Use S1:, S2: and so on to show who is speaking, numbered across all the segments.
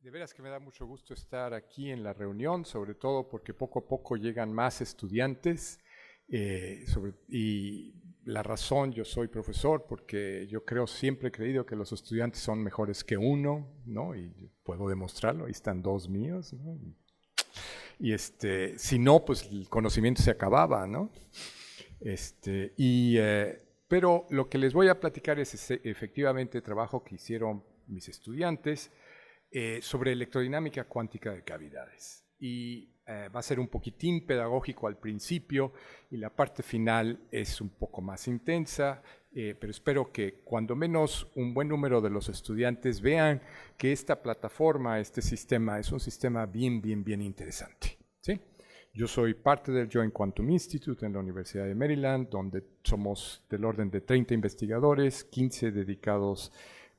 S1: De veras que me da mucho gusto estar aquí en la reunión, sobre todo porque poco a poco llegan más estudiantes y la razón, yo soy profesor porque yo siempre he creído que los estudiantes son mejores que uno, ¿no? Y yo puedo demostrarlo, ahí están dos míos, ¿no? Y si no, pues el conocimiento se acababa, ¿no? Pero lo que les voy a platicar es efectivamente el trabajo que hicieron mis estudiantes sobre electrodinámica cuántica de cavidades. Y va a ser un poquitín pedagógico al principio y la parte final es un poco más intensa, pero espero que cuando menos un buen número de los estudiantes vean que esta plataforma, este sistema, es un sistema bien interesante, ¿sí? Yo soy parte del Joint Quantum Institute en la Universidad de Maryland, donde somos del orden de 30 investigadores, 15 dedicados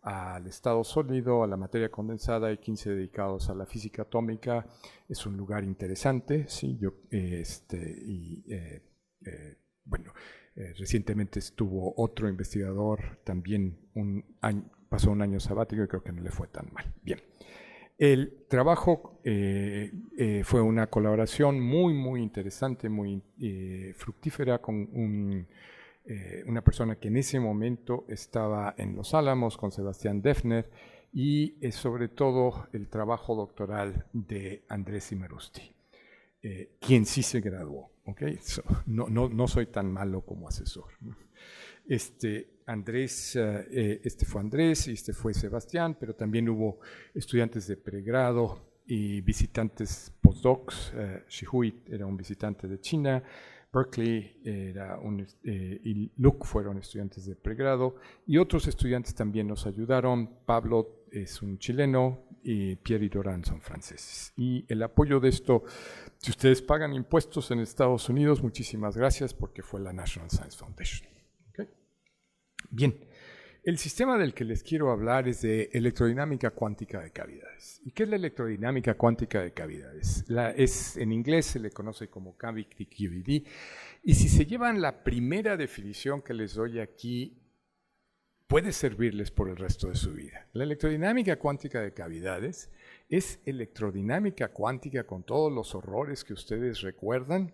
S1: al estado sólido, a la materia condensada y 15 dedicados a la física atómica. Es un lugar interesante, sí. Recientemente estuvo otro investigador, también pasó un año sabático y creo que no le fue tan mal. Bien. El trabajo fue una colaboración muy interesante, muy fructífera con una persona que en ese momento estaba en Los Álamos con Sebastián Defner y sobre todo el trabajo doctoral de Andrés Imerusti, quien sí se graduó. ¿Okay? No soy tan malo como asesor, ¿no? Andrés, fue Andrés y fue Sebastián, pero también hubo estudiantes de pregrado y visitantes postdocs. Shihui era un visitante de China, Berkeley y Luke fueron estudiantes de pregrado y otros estudiantes también nos ayudaron. Pablo es un chileno y Pierre y Doran son franceses. Y el apoyo de esto, si ustedes pagan impuestos en Estados Unidos, muchísimas gracias porque fue la National Science Foundation. ¿Okay? Bien, el sistema del que les quiero hablar es de electrodinámica cuántica de cavidades. ¿Y qué es la electrodinámica cuántica de cavidades? En inglés se le conoce como Cavity QED. Y si se llevan la primera definición que les doy aquí, puede servirles por el resto de su vida. La electrodinámica cuántica de cavidades es electrodinámica cuántica con todos los horrores que ustedes recuerdan,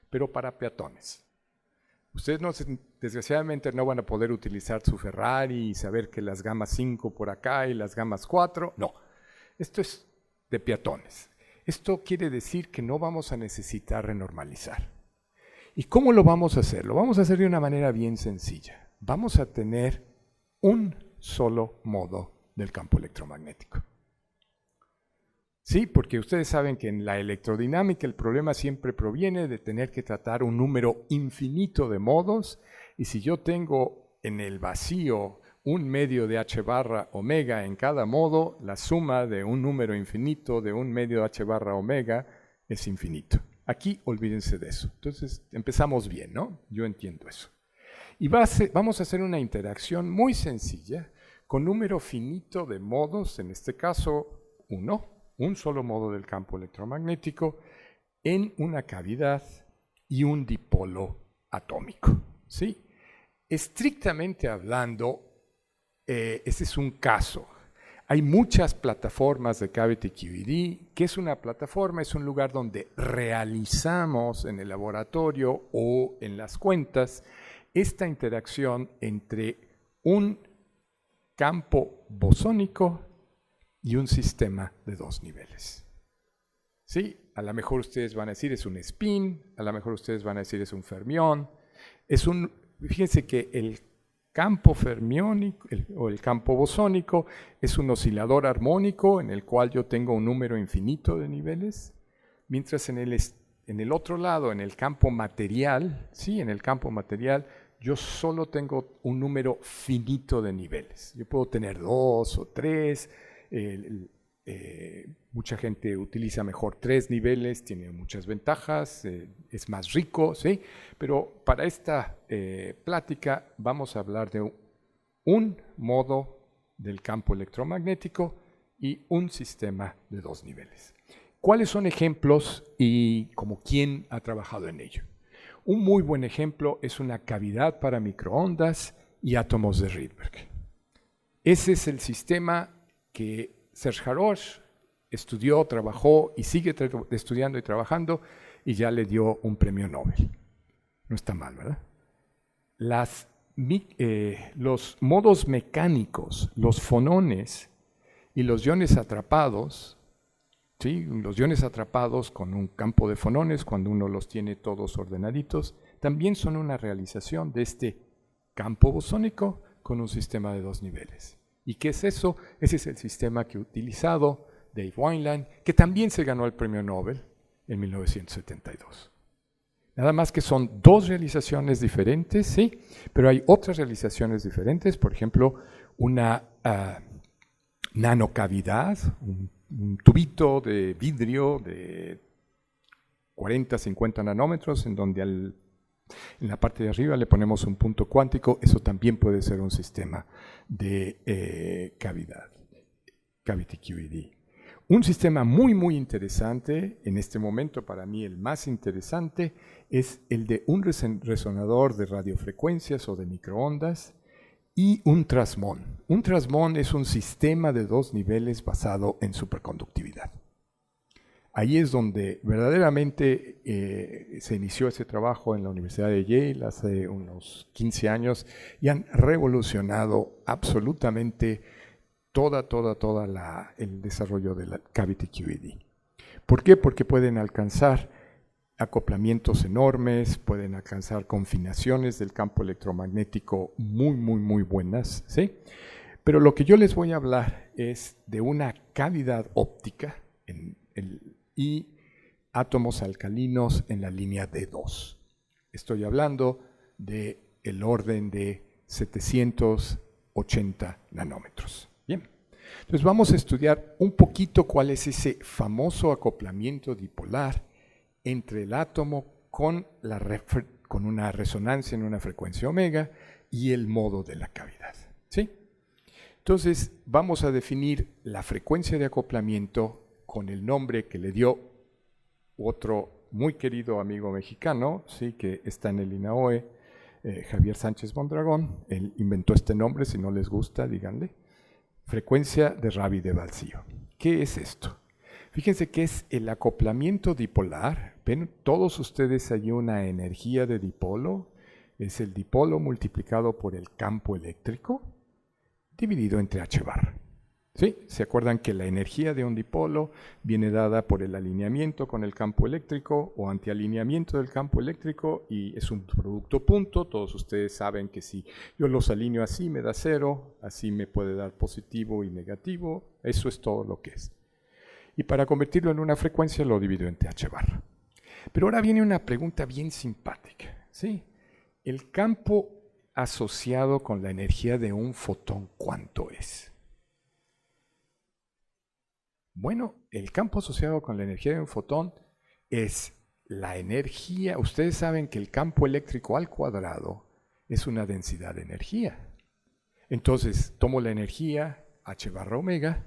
S1: pero para peatones. Ustedes desgraciadamente no van a poder utilizar su Ferrari y saber que las gamas 5 por acá y las gamas 4. No, esto es de peatones. Esto quiere decir que no vamos a necesitar renormalizar. ¿Y cómo lo vamos a hacer? Lo vamos a hacer de una manera bien sencilla. Vamos a tener un solo modo del campo electromagnético. Sí, porque ustedes saben que en la electrodinámica el problema siempre proviene de tener que tratar un número infinito de modos, y si yo tengo en el vacío un medio de h barra omega en cada modo, la suma de un número infinito de un medio de h barra omega es infinito. Aquí olvídense de eso. Entonces empezamos bien, ¿no? Yo entiendo eso. Y vamos a hacer una interacción muy sencilla con número finito de modos, en este caso un solo modo del campo electromagnético en una cavidad y un dipolo atómico, ¿sí? Estrictamente hablando, ese es un caso. Hay muchas plataformas de Cavity QED. ¿Qué es una plataforma? Es un lugar donde realizamos en el laboratorio o en las cuentas esta interacción entre un campo bosónico y un sistema de dos niveles. Sí, a lo mejor ustedes van a decir es un spin, a lo mejor ustedes van a decir es un fermión. Fíjense que el campo fermiónico o el campo bosónico es un oscilador armónico en el cual yo tengo un número infinito de niveles, mientras en el otro lado, en el campo material, sí, en el campo material, yo solo tengo un número finito de niveles. Yo puedo tener 2 o 3. Mucha gente utiliza mejor 3 niveles, tiene muchas ventajas, es más rico, ¿sí? Pero para esta plática vamos a hablar de un modo del campo electromagnético y un sistema de 2 niveles. ¿Cuáles son ejemplos y como quién ha trabajado en ello? Un muy buen ejemplo es una cavidad para microondas y átomos de Rydberg. Ese es el sistema que Serge Haroche estudió, trabajó y sigue estudiando y trabajando y ya le dio un premio Nobel. No está mal, ¿verdad? Los modos mecánicos, los fonones y los iones atrapados, ¿sí? Los iones atrapados con un campo de fonones, cuando uno los tiene todos ordenaditos, también son una realización de este campo bosónico con un sistema de 2 niveles. ¿Y qué es eso? Ese es el sistema que ha utilizado Dave Wineland, que también se ganó el premio Nobel en 1972. Nada más que son 2 realizaciones diferentes, sí, pero hay otras realizaciones diferentes, por ejemplo, una nanocavidad, un tubito de vidrio de 40, 50 nanómetros, en donde en la parte de arriba le ponemos un punto cuántico. Eso también puede ser un sistema de cavidad, Cavity QED. Un sistema muy, muy interesante, en este momento para mí el más interesante, es el de un resonador de radiofrecuencias o de microondas y un trasmón. Un trasmón es un sistema de 2 niveles basado en superconductividad. Ahí es donde verdaderamente se inició ese trabajo en la Universidad de Yale hace unos 15 años y han revolucionado absolutamente el desarrollo de la Cavity QED. ¿Por qué? Porque pueden alcanzar acoplamientos enormes, pueden alcanzar confinaciones del campo electromagnético muy, muy, muy buenas, ¿sí? Pero lo que yo les voy a hablar es de una cavidad óptica y átomos alcalinos en la línea D2. Estoy hablando del orden de 780 nanómetros. Bien, entonces vamos a estudiar un poquito cuál es ese famoso acoplamiento dipolar entre el átomo con una resonancia en una frecuencia omega y el modo de la cavidad, ¿sí? Entonces vamos a definir la frecuencia de acoplamiento con el nombre que le dio otro muy querido amigo mexicano, ¿sí? Que está en el INAOE, Javier Sánchez Mondragón. Él inventó este nombre, si no les gusta, díganle. Frecuencia de Rabi de vacío. ¿Qué es esto? Fíjense que es el acoplamiento dipolar. ¿Ven todos ustedes allí una energía de dipolo? Es el dipolo multiplicado por el campo eléctrico dividido entre h bar. ¿Sí? ¿Se acuerdan que la energía de un dipolo viene dada por el alineamiento con el campo eléctrico o antialineamiento del campo eléctrico y es un producto punto? Todos ustedes saben que si yo los alineo así me da 0, así me puede dar positivo y negativo. Eso es todo lo que es. Y para convertirlo en una frecuencia lo divido entre h bar. Pero ahora viene una pregunta bien simpática, ¿sí? El campo asociado con la energía de un fotón, ¿cuánto es? Bueno, el campo asociado con la energía de un fotón es la energía. Ustedes saben que el campo eléctrico al cuadrado es una densidad de energía. Entonces, tomo la energía, h barra omega,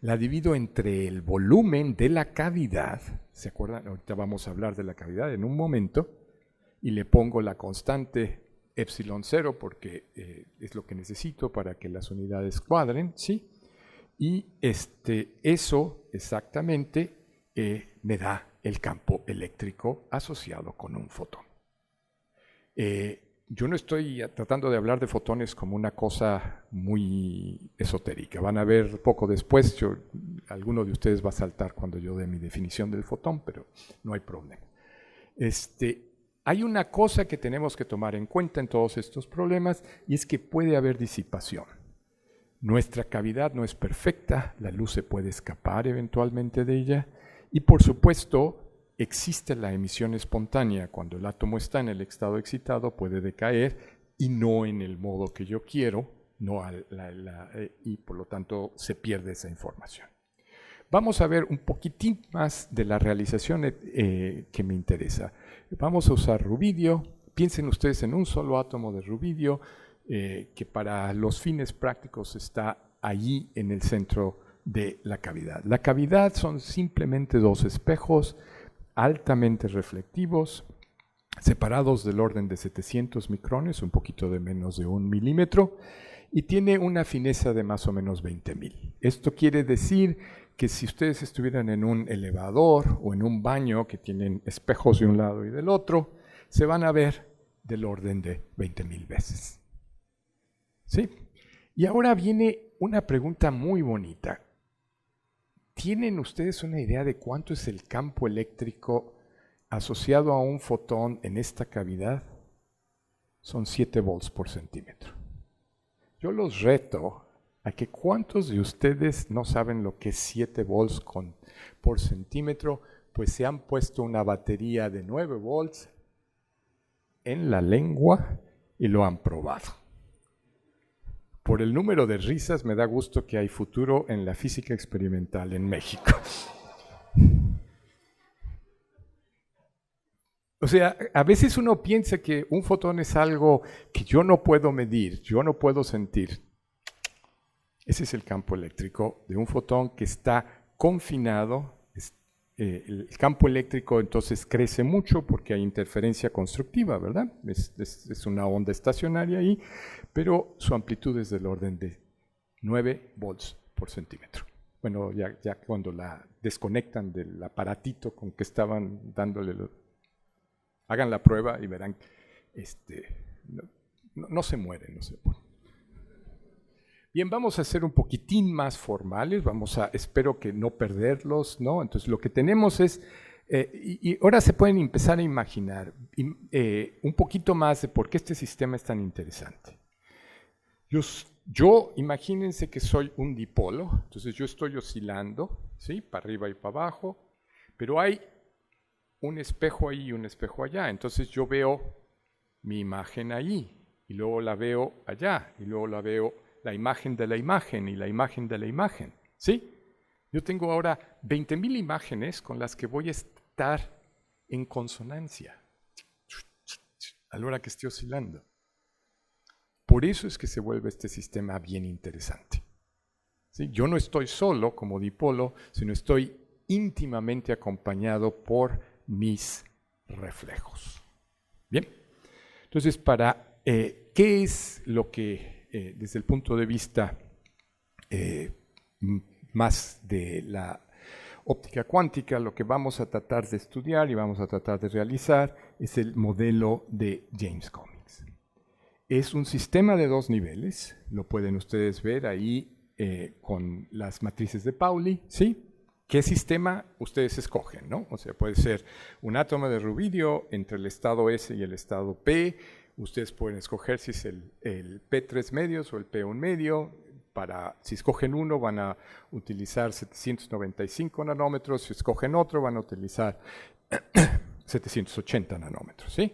S1: la divido entre el volumen de la cavidad. ¿Se acuerdan? Ahorita vamos a hablar de la cavidad en un momento. Y le pongo la constante epsilon 0 porque es lo que necesito para que las unidades cuadren, ¿sí? Y eso exactamente me da el campo eléctrico asociado con un fotón. Yo no estoy tratando de hablar de fotones como una cosa muy esotérica. Van a ver poco después, alguno de ustedes va a saltar cuando yo dé mi definición del fotón, pero no hay problema. Hay una cosa que tenemos que tomar en cuenta en todos estos problemas y es que puede haber disipación. Nuestra cavidad no es perfecta, la luz se puede escapar eventualmente de ella y por supuesto existe la emisión espontánea. Cuando el átomo está en el estado excitado puede decaer y no en el modo que yo quiero, y por lo tanto se pierde esa información. Vamos a ver un poquitín más de la realización que me interesa. Vamos a usar rubidio. Piensen ustedes en un solo átomo de rubidio que para los fines prácticos está allí en el centro de la cavidad. La cavidad son simplemente 2 espejos altamente reflectivos, separados del orden de 700 micrones, un poquito de menos de 1 milímetro, y tiene una fineza de más o menos 20.000. Esto quiere decir que si ustedes estuvieran en un elevador o en un baño que tienen espejos de un lado y del otro, se van a ver del orden de 20,000 veces. ¿Sí? Y ahora viene una pregunta muy bonita. ¿Tienen ustedes una idea de cuánto es el campo eléctrico asociado a un fotón en esta cavidad? Son 7 volts por centímetro. Yo los reto a que cuántos de ustedes no saben lo que es 7 volts por centímetro, pues se han puesto una batería de 9 volts en la lengua y lo han probado. Por el número de risas me da gusto que hay futuro en la física experimental en México. O sea, a veces uno piensa que un fotón es algo que yo no puedo medir, yo no puedo sentir. Ese es el campo eléctrico de un fotón que está confinado. El campo eléctrico entonces crece mucho porque hay interferencia constructiva, ¿verdad? Es una onda estacionaria ahí, pero su amplitud es del orden de 9 volts por centímetro. Bueno, ya cuando la desconectan del aparatito con que estaban dándole, hagan la prueba y verán, no se mueren, no se mueren. Bien, vamos a ser un poquitín más formales, espero que no perderlos, ¿no? Entonces lo que tenemos es, y ahora se pueden empezar a imaginar un poquito más de por qué este sistema es tan interesante. Yo imagínense que soy un dipolo, entonces yo estoy oscilando, ¿sí? Para arriba y para abajo, pero hay un espejo ahí y un espejo allá, entonces yo veo mi imagen ahí, y luego la veo allá, y luego la veo la imagen de la imagen y la imagen de la imagen, ¿sí? Yo tengo ahora 20,000 imágenes con las que voy a estar en consonancia a la hora que esté oscilando. Por eso es que se vuelve este sistema bien interesante. ¿Sí? Yo no estoy solo como dipolo, sino estoy íntimamente acompañado por mis reflejos. Bien, entonces, ¿qué es lo que desde el punto de vista más de la óptica cuántica, lo que vamos a tratar de estudiar y vamos a tratar de realizar es el modelo de James Cummings? Es un sistema de 2 niveles, lo pueden ustedes ver ahí con las matrices de Pauli, ¿sí? ¿Qué sistema ustedes escogen, no? O sea, puede ser un átomo de rubidio entre el estado S y el estado P. Ustedes pueden escoger si es el P3 medios o el P1 medio. Si escogen uno, van a utilizar 795 nanómetros. Si escogen otro, van a utilizar 780 nanómetros, ¿sí?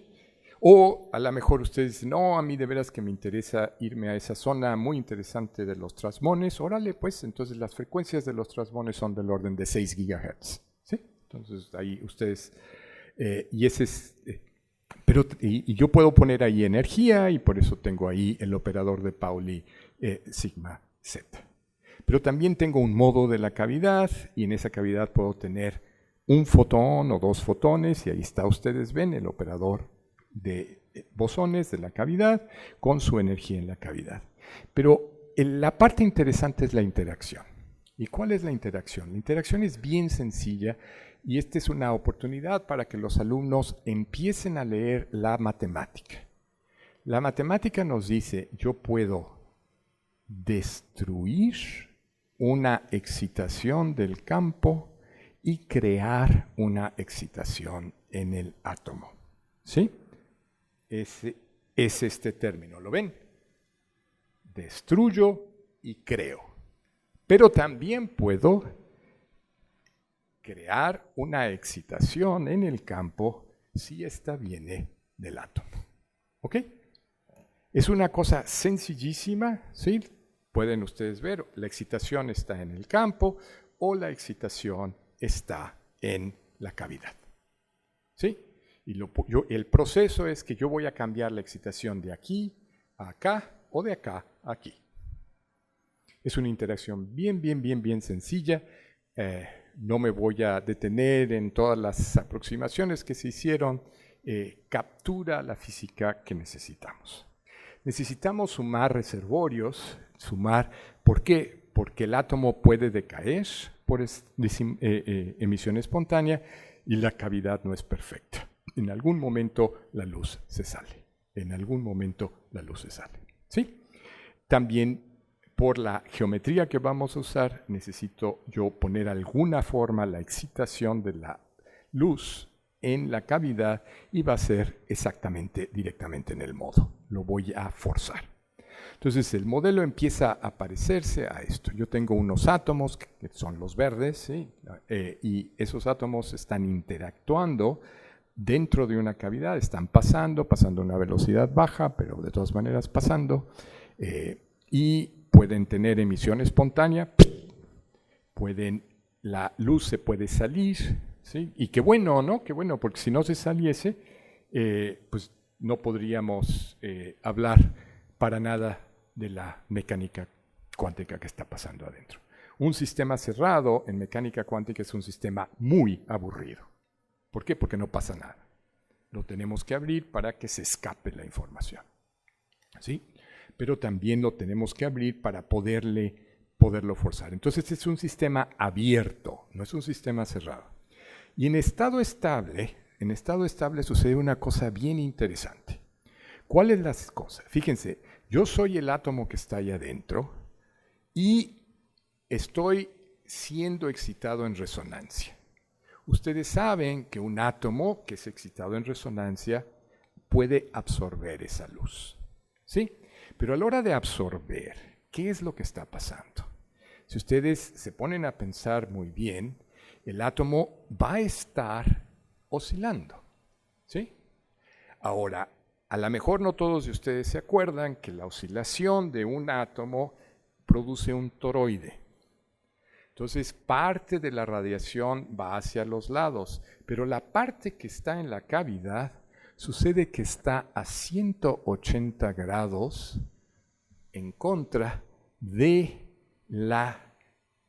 S1: O a lo mejor ustedes dicen, no, a mí de veras que me interesa irme a esa zona muy interesante de los trasmones. Órale, pues, entonces las frecuencias de los trasmones son del orden de 6 GHz, ¿sí? Entonces ahí ustedes, y ese es... y yo puedo poner ahí energía y por eso tengo ahí el operador de Pauli sigma z. Pero también tengo un modo de la cavidad y en esa cavidad puedo tener un fotón o 2 fotones y ahí está, ustedes ven el operador de bosones de la cavidad con su energía en la cavidad. Pero la parte interesante es la interacción. ¿Y cuál es la interacción? La interacción es bien sencilla. Y esta es una oportunidad para que los alumnos empiecen a leer la matemática. La matemática nos dice, yo puedo destruir una excitación del campo y crear una excitación en el átomo. ¿Sí? Ese es este término, ¿lo ven? Destruyo y creo. Pero también puedo crear una excitación en el campo si ésta viene del átomo. ¿Ok? Es una cosa sencillísima, ¿sí? Pueden ustedes ver, la excitación está en el campo o la excitación está en la cavidad. ¿Sí? Y el proceso es que yo voy a cambiar la excitación de aquí a acá o de acá a aquí. Es una interacción bien sencilla. No me voy a detener en todas las aproximaciones que se hicieron. Captura la física que necesitamos. Necesitamos sumar reservorios. ¿Por qué? Porque el átomo puede decaer, por emisión espontánea y la cavidad no es perfecta. En algún momento la luz se sale. En algún momento la luz se sale. ¿Sí? También por la geometría que vamos a usar, necesito yo poner alguna forma la excitación de la luz en la cavidad y va a ser exactamente directamente en el modo. Lo voy a forzar. Entonces el modelo empieza a parecerse a esto. Yo tengo unos átomos que son los verdes, ¿sí? Y esos átomos están interactuando dentro de una cavidad, están pasando a una velocidad baja, pero de todas maneras pasando, y pueden tener emisión espontánea, la luz se puede salir, ¿sí? Y qué bueno, ¿no? Qué bueno, porque si no se saliese, pues no podríamos hablar para nada de la mecánica cuántica que está pasando adentro. Un sistema cerrado en mecánica cuántica es un sistema muy aburrido. ¿Por qué? Porque no pasa nada. Lo tenemos que abrir para que se escape la información. ¿Sí? Pero también lo tenemos que abrir para poderlo forzar. Entonces es un sistema abierto, no es un sistema cerrado. Y en estado estable sucede una cosa bien interesante. ¿Cuál es la cosa? Fíjense, yo soy el átomo que está ahí adentro y estoy siendo excitado en resonancia. Ustedes saben que un átomo que es excitado en resonancia puede absorber esa luz, ¿sí? Pero a la hora de absorber, ¿qué es lo que está pasando? Si ustedes se ponen a pensar muy bien, el átomo va a estar oscilando, ¿sí? Ahora, a lo mejor no todos de ustedes se acuerdan que la oscilación de un átomo produce un toroide. Entonces, parte de la radiación va hacia los lados, pero la parte que está en la cavidad sucede que está a 180 grados en contra de la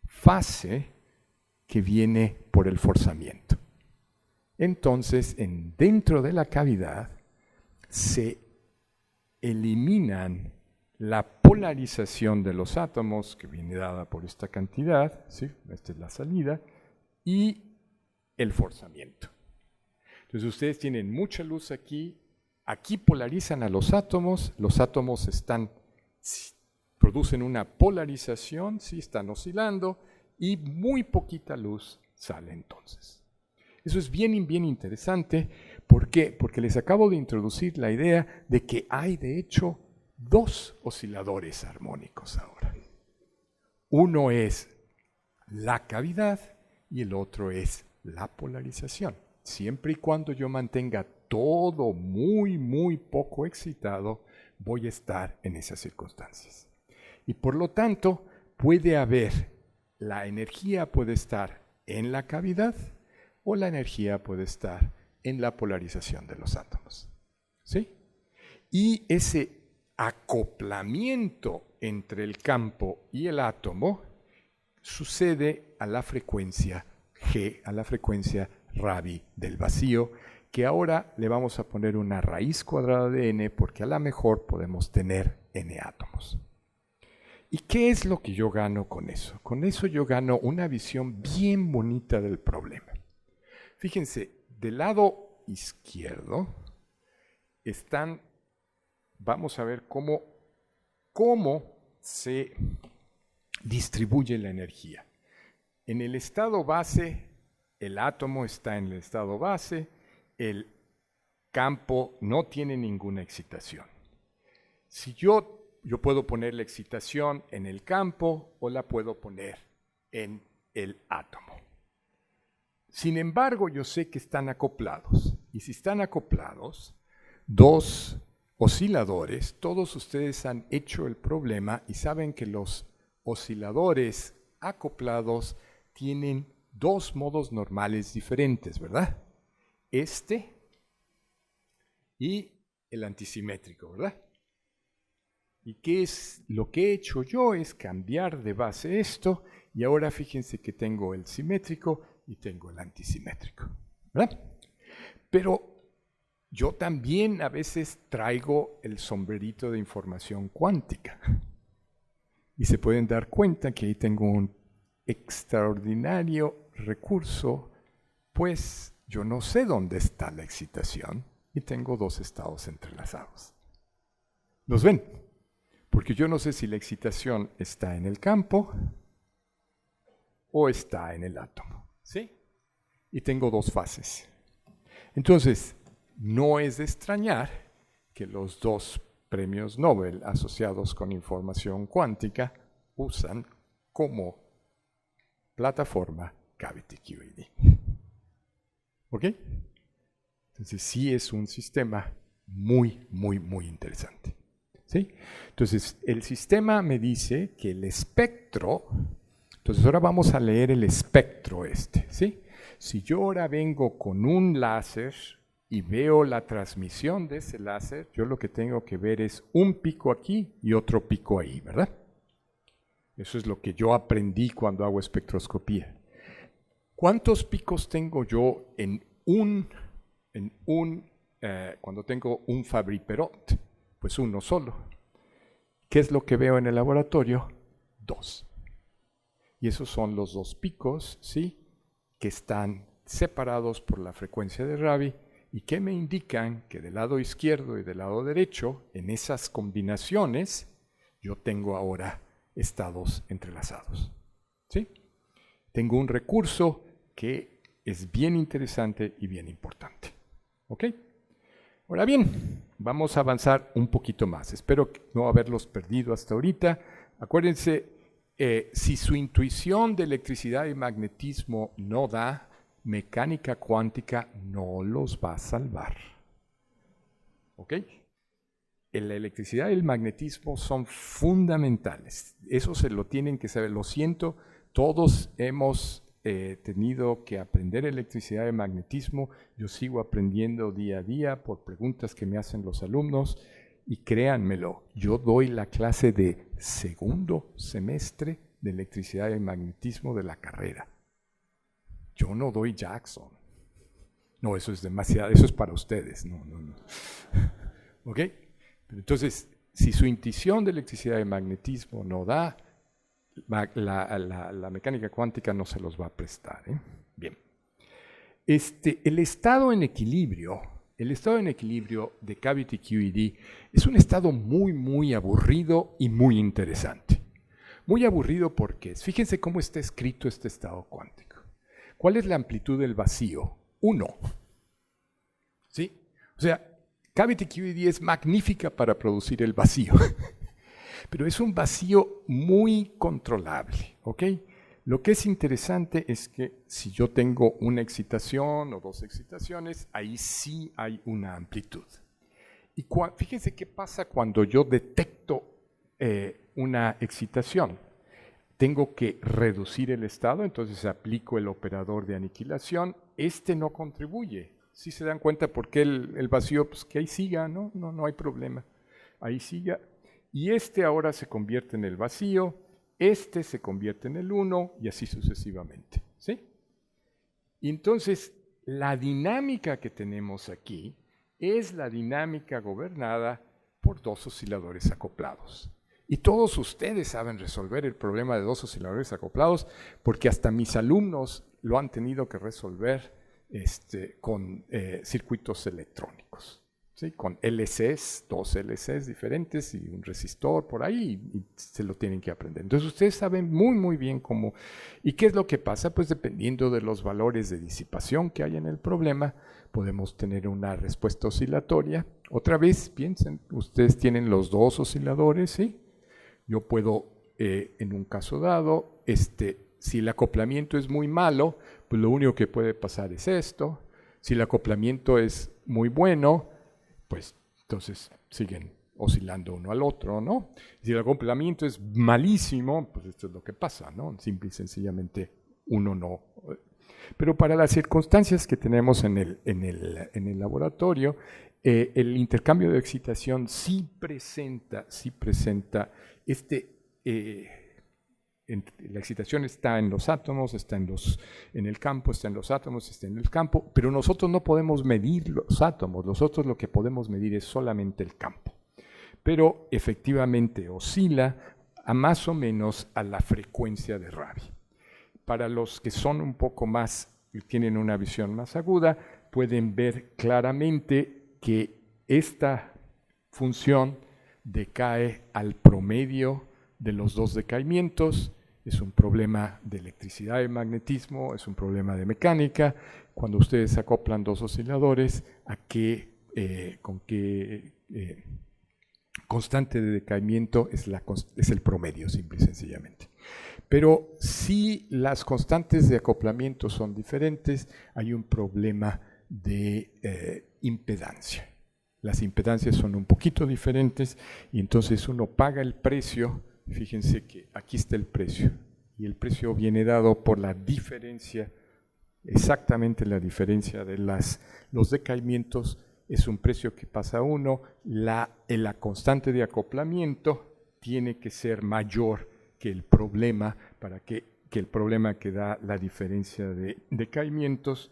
S1: fase que viene por el forzamiento. Entonces, dentro de la cavidad se eliminan la polarización de los átomos, que viene dada por esta cantidad, ¿sí? Esta es la salida, y el forzamiento. Entonces ustedes tienen mucha luz aquí polarizan a los átomos producen una polarización, ¿sí? Están oscilando, y muy poquita luz sale entonces. Eso es bien interesante. ¿Por qué? Porque les acabo de introducir la idea de que hay, de hecho, dos osciladores armónicos ahora. Uno es la cavidad y el otro es la polarización. Siempre y cuando yo mantenga todo muy poco excitado, voy a estar en esas circunstancias. Y por lo tanto, la energía puede estar en la cavidad o la energía puede estar en la polarización de los átomos. ¿Sí? Y ese acoplamiento entre el campo y el átomo sucede a la frecuencia G, a la frecuencia Rabi del vacío, que ahora le vamos a poner una raíz cuadrada de n porque a lo mejor podemos tener n átomos. ¿Y qué es lo que yo gano con eso? Con eso yo gano una visión bien bonita del problema. Fíjense, del lado izquierdo vamos a ver cómo se distribuye la energía. En el estado base, el átomo está en el estado base, el campo no tiene ninguna excitación. Si yo puedo poner la excitación en el campo o la puedo poner en el átomo. Sin embargo, yo sé que están acoplados. Y si están acoplados, dos osciladores, todos ustedes han hecho el problema y saben que los osciladores acoplados tienen dos modos normales diferentes, ¿verdad? Este y el antisimétrico, ¿verdad? ¿Y qué es lo que he hecho yo? Es cambiar de base esto, y ahora fíjense que tengo el simétrico y tengo el antisimétrico, ¿verdad? Pero yo también a veces traigo el sombrerito de información cuántica. Y se pueden dar cuenta que ahí tengo un extraordinario recurso, pues yo no sé dónde está la excitación y tengo dos estados entrelazados. ¿Los ven? Porque yo no sé si la excitación está en el campo o está en el átomo. ¿Sí? Y tengo dos fases. Entonces, no es de extrañar que los dos premios Nobel asociados con información cuántica usan como plataforma Cavity QED. ¿Ok? Entonces sí es un sistema muy, muy, muy interesante. ¿Sí? Entonces el sistema me dice que el espectro, entonces ahora vamos a leer el espectro ¿sí? Si yo ahora vengo con un láser y veo la transmisión de ese láser, yo lo que tengo que ver es un pico aquí y otro pico ahí, ¿verdad? Eso es lo que yo aprendí cuando hago espectroscopía. ¿Cuántos picos tengo yo cuando tengo un Fabry-Perot? Pues uno solo. ¿Qué es lo que veo en el laboratorio? Dos. Y esos son los dos picos, ¿sí? Que están separados por la frecuencia de Rabi y que me indican que del lado izquierdo y del lado derecho, en esas combinaciones, yo tengo ahora estados entrelazados. ¿Sí? Tengo un recurso que es bien interesante y bien importante. ¿Ok? Ahora bien, vamos a avanzar un poquito más. Espero no haberlos perdido hasta ahorita. Acuérdense, si su intuición de electricidad y magnetismo no da, mecánica cuántica no los va a salvar. ¿Ok? La electricidad y el magnetismo son fundamentales. Eso se lo tienen que saber. Lo siento, todos hemos tenido que aprender electricidad y magnetismo. Yo sigo aprendiendo día a día por preguntas que me hacen los alumnos. Y créanmelo, yo doy la clase de segundo semestre de electricidad y magnetismo de la carrera. Yo no doy Jackson. No, eso es demasiado, eso es para ustedes. No. ¿Ok? Entonces, si su intuición de electricidad y magnetismo no da, la mecánica cuántica no se los va a prestar. Bien. El estado en equilibrio de Cavity QED es un estado muy, muy aburrido y muy interesante. Muy aburrido porque, fíjense cómo está escrito este estado cuántico. ¿Cuál es la amplitud del vacío? 1. ¿Sí? O sea, Cavity QED es magnífica para producir el vacío, pero es un vacío muy controlable, ¿ok? Lo que es interesante es que si yo tengo una excitación o dos excitaciones, ahí sí hay una amplitud. Y fíjense qué pasa cuando yo detecto una excitación. Tengo que reducir el estado, entonces aplico el operador de aniquilación. Este no contribuye. Si se dan cuenta por qué el vacío, pues que ahí siga, ¿no? No hay problema. Ahí siga. Y este ahora se convierte en el vacío, este se convierte en el 1 y así sucesivamente. ¿Sí? Y entonces, la dinámica que tenemos aquí es la dinámica gobernada por dos osciladores acoplados. Y todos ustedes saben resolver el problema de dos osciladores acoplados porque hasta mis alumnos lo han tenido que resolver con circuitos electrónicos, ¿sí? Con LCs, dos LCs diferentes y un resistor por ahí, y se lo tienen que aprender. Entonces ustedes saben muy, muy bien cómo. ¿Y qué es lo que pasa? Pues dependiendo de los valores de disipación que hay en el problema, podemos tener una respuesta oscilatoria. Otra vez, piensen, ustedes tienen los dos osciladores, ¿sí? Yo puedo, en un caso dado, si el acoplamiento es muy malo, pues lo único que puede pasar es esto. Si el acoplamiento es muy bueno, pues entonces siguen oscilando uno al otro, ¿no? Si el acoplamiento es malísimo, pues esto es lo que pasa, ¿no? Simple y sencillamente uno no. Pero para las circunstancias que tenemos en el laboratorio, el intercambio de excitación sí presenta la excitación está en los átomos, está en el campo, está en los átomos, está en el campo, pero nosotros no podemos medir los átomos, nosotros lo que podemos medir es solamente el campo. Pero efectivamente oscila a más o menos a la frecuencia de Rabi. para los que son un poco más, tienen una visión más aguda, pueden ver claramente que esta función decae al promedio de los dos decaimientos. Es un problema de electricidad y magnetismo, es un problema de mecánica. Cuando ustedes acoplan dos osciladores, con qué constante de decaimiento es el promedio, simple y sencillamente. Pero si las constantes de acoplamiento son diferentes, hay un problema de impedancia. Las impedancias son un poquito diferentes y entonces uno paga el precio. Fíjense que aquí está el precio y el precio viene dado por la diferencia, exactamente la diferencia de los decaimientos. Es un precio que pasa uno, la constante de acoplamiento tiene que ser mayor que el problema que el problema que da la diferencia de decaimientos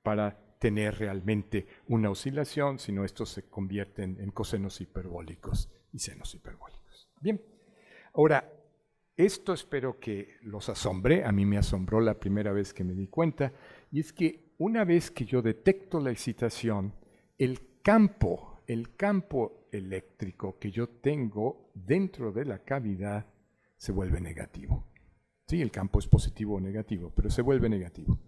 S1: para tener realmente una oscilación, sino estos se convierten en cosenos hiperbólicos y senos hiperbólicos. Bien, ahora, esto espero que los asombre, a mí me asombró la primera vez que me di cuenta, y es que una vez que yo detecto la excitación, el campo eléctrico que yo tengo dentro de la cavidad se vuelve negativo. Sí, el campo es positivo o negativo, pero se vuelve negativo.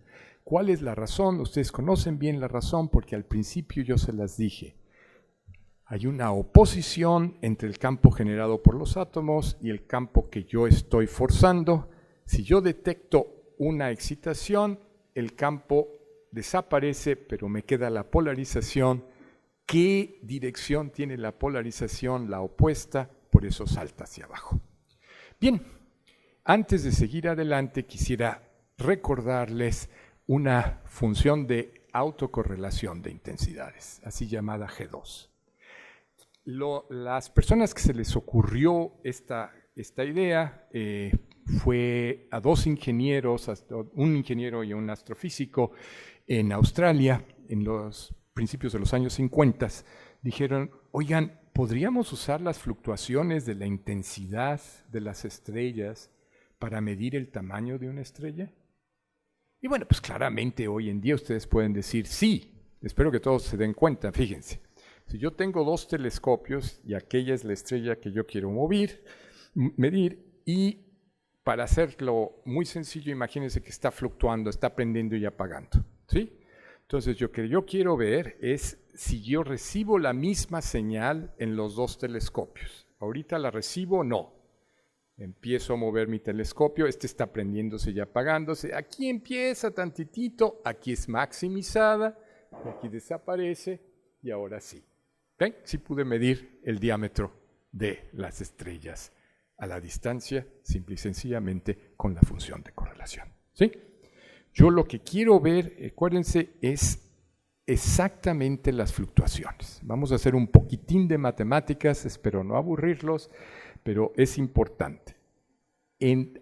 S1: ¿Cuál es la razón? Ustedes conocen bien la razón porque al principio yo se las dije. Hay una oposición entre el campo generado por los átomos y el campo que yo estoy forzando. Si yo detecto una excitación, el campo desaparece, pero me queda la polarización. ¿Qué dirección tiene la polarización? La opuesta, por eso salta hacia abajo. Bien, antes de seguir adelante quisiera recordarles una función de autocorrelación de intensidades, así llamada G2. Las personas que se les ocurrió esta idea fue a dos ingenieros, un ingeniero y un astrofísico en Australia, en los principios de los años 50, dijeron, oigan, ¿podríamos usar las fluctuaciones de la intensidad de las estrellas para medir el tamaño de una estrella? Y bueno, pues claramente hoy en día ustedes pueden decir sí. Espero que todos se den cuenta, fíjense. Si yo tengo dos telescopios y aquella es la estrella que yo quiero medir, y para hacerlo muy sencillo, imagínense que está fluctuando, está prendiendo y apagando, ¿sí? Entonces, lo que yo quiero ver es si yo recibo la misma señal en los dos telescopios. Ahorita la recibo, no. Empiezo a mover mi telescopio, este está prendiéndose y apagándose. Aquí empieza tantitito, aquí es maximizada, aquí desaparece y ahora sí. ¿Ven? Sí pude medir el diámetro de las estrellas a la distancia, simple y sencillamente con la función de correlación. ¿Sí? Yo lo que quiero ver, acuérdense, es exactamente las fluctuaciones. Vamos a hacer un poquitín de matemáticas, espero no aburrirlos, pero es importante.